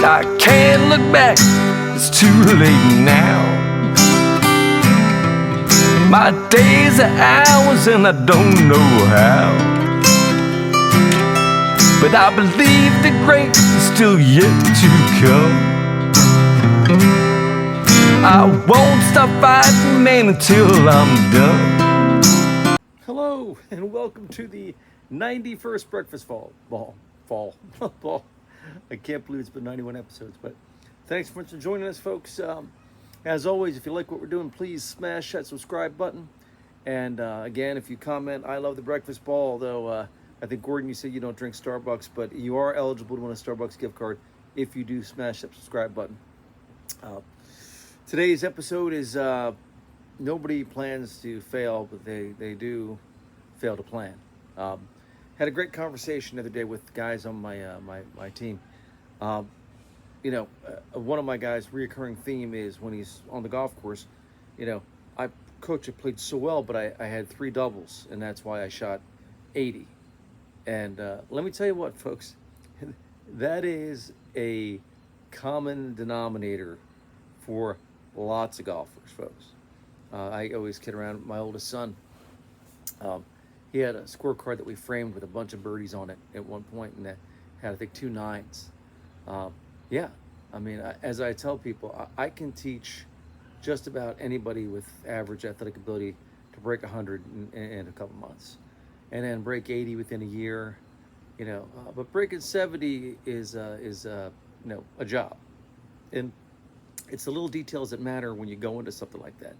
I can't look back, it's too late now. My days are hours and I don't know how, but I believe the great is still yet to come. I won't stop fighting, man, until I'm done. Hello and welcome to the 91st Breakfast Ball. I can't believe it's been 91 episodes, but thanks so much for joining us, folks. As always, if you like what we're doing, please smash that subscribe button. And again, if you comment, I love the breakfast ball, although I think, Gordon, you said you don't drink Starbucks, but you are eligible to win a Starbucks gift card if you do smash that subscribe button. Today's episode is nobody plans to fail, but they do fail to plan. Had a great conversation the other day with guys on my team. One of my guys' reoccurring theme is when he's on the golf course, I played so well, but I had 3 doubles, and that's why I shot 80. And let me tell you what, folks, that is a common denominator for lots of golfers, folks. I always kid around with my oldest son. He had a scorecard that we framed with a bunch of birdies on it at one point, and that had, I think, 2 9s. As I tell people, I can teach just about anybody with average athletic ability to break 100 in a couple months, and then break 80 within a year. But breaking 70 is a job, and it's the little details that matter when you go into something like that.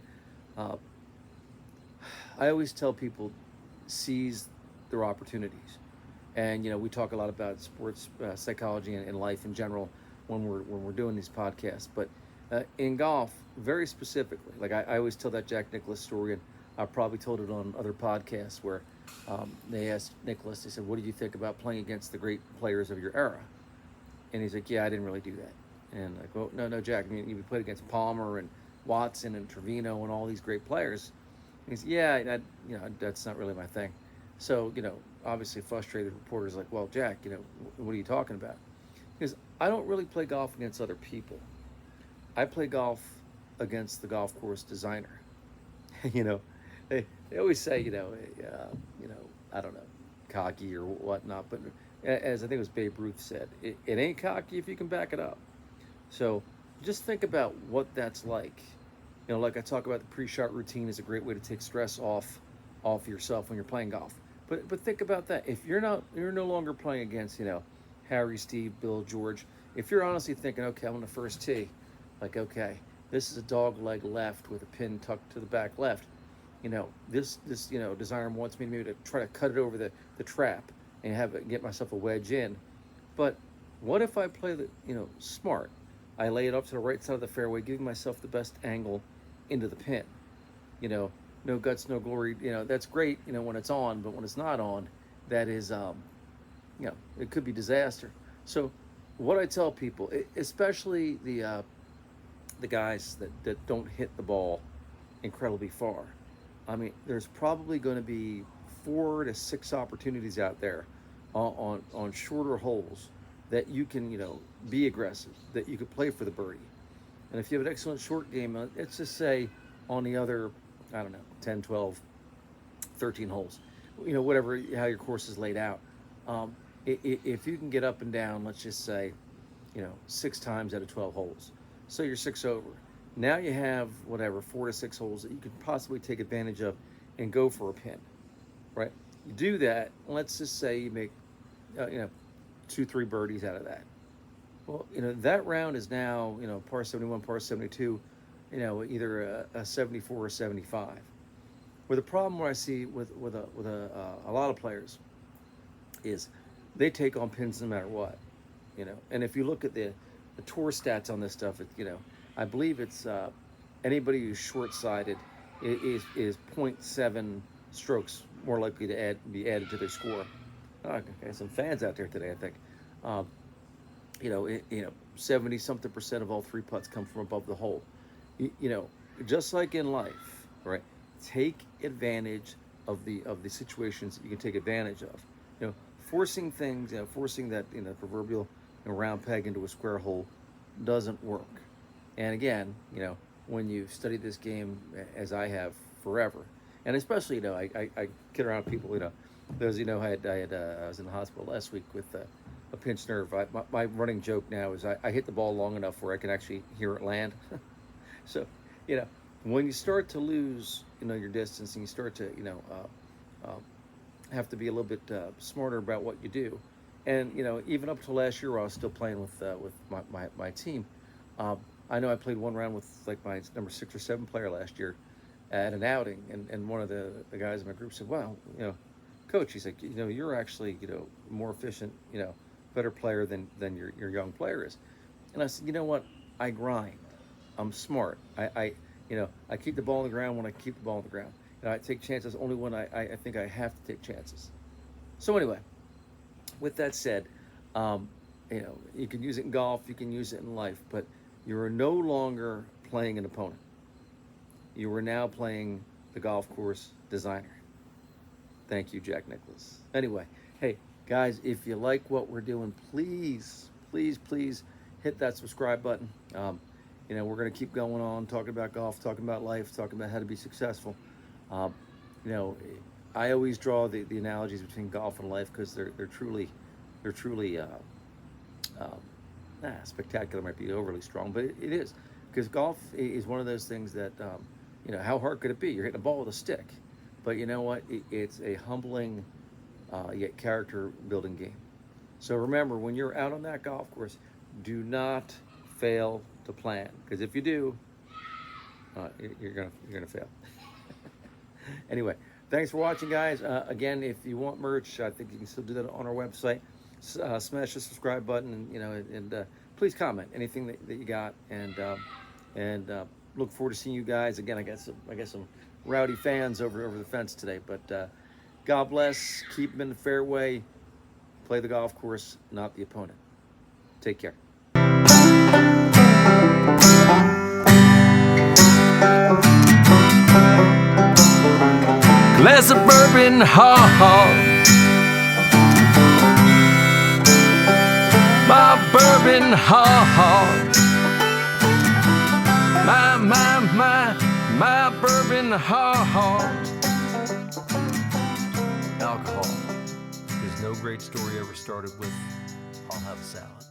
I always tell people, seize their opportunities. And we talk a lot about sports psychology and life in general when we're doing these podcasts. But in golf, very specifically, like I always tell that Jack Nicklaus story, and I probably told it on other podcasts where they asked Nicklaus, they said, "What did you think about playing against the great players of your era?" And he's like, "Yeah, I didn't really do that." And I go, "No, Jack. I mean, you played against Palmer and Watson and Trevino and all these great players." And he's, "Yeah, that's not really my thing." So, obviously frustrated reporters like, "Well, Jack, what are you talking about?" Because I don't really play golf against other people. I play golf against the golf course designer. They always say, I don't know, cocky or whatnot, but as I think it was Babe Ruth said, it ain't cocky if you can back it up. So just think about what that's like. Like I talk about, the pre-shot routine is a great way to take stress off yourself when you're playing golf. But think about that. If you're no longer playing against, Harry, Steve, Bill, George. If you're honestly thinking, okay, I'm on the first tee, like, okay, this is a dog leg left with a pin tucked to the back left. This designer wants me maybe to try to cut it over the trap and get myself a wedge in. But what if I play smart? I lay it up to the right side of the fairway, giving myself the best angle into the pin. No guts, no glory. That's great, when it's on, but when it's not on, that is, it could be disaster. So what I tell people, especially the guys that don't hit the ball incredibly far, there's probably going to be 4 to 6 opportunities out there on shorter holes that you can, be aggressive, that you could play for the birdie. And if you have an excellent short game, let's just say on the other, 10, 12, 13 holes, whatever, how your course is laid out. If you can get up and down, let's just say, 6 times out of 12 holes. So you're 6 over. Now you have, 4 to 6 holes that you could possibly take advantage of and go for a pin, right? You do that, let's just say you make, 2, 3 birdies out of that. Well, that round is now, par 71, par 72, either a 74 or 75. Where the problem where I see with a lot of players is they take on pins no matter what, And if you look at the tour stats on this stuff, I believe it's anybody who's short-sighted is 0.7 strokes more likely to be added to their score. Okay, some fans out there today, I think. 70-something% of all 3 putts come from above the hole. Just like in life, right? Take advantage of the situations that you can take advantage of. Forcing things, forcing that proverbial a round peg into a square hole doesn't work. And again, when you study this game as I have forever, and especially, I kid around people, those, I was in the hospital last week with a pinched nerve. My running joke now is I hit the ball long enough where I can actually hear it land. So, when you start to lose, your distance, and you start to, have to be a little bit smarter about what you do. And, even up to last year, I was still playing with my team. I know I played one round with like my number 6 or 7 player last year at an outing, and one of the guys in my group said, "Wow, coach," he's like, "you're actually, more efficient, better player than your young player is." And I said, "You know what? I grind. I'm smart. I keep the ball on the ground when I keep the ball on the ground. I take chances only when I think I have to take chances." So anyway, with that said, you can use it in golf, you can use it in life, but you are no longer playing an opponent. You are now playing the golf course designer. Thank you, Jack Nicklaus. Anyway, hey, guys, if you like what we're doing, please, please, please hit that subscribe button. We're going to keep going on, talking about golf, talking about life, talking about how to be successful. I always draw the analogies between golf and life because they're truly spectacular. Might be overly strong, but it is, because golf is one of those things that how hard could it be? You're hitting a ball with a stick, but you know what? It's a humbling yet character building game. So remember, when you're out on that golf course, do not fail to plan, because if you do, you're gonna fail. Anyway, thanks for watching, guys. Again, if you want merch, I think you can still do that on our website. Smash the subscribe button, and please comment anything that you got, and look forward to seeing you guys again. I got some rowdy fans over the fence today, but God bless. Keep them in the fairway. Play the golf course, not the opponent. Take care. Glass of bourbon, my bourbon, my bourbon, alcohol. There's no great story ever started with "I'll have a salad."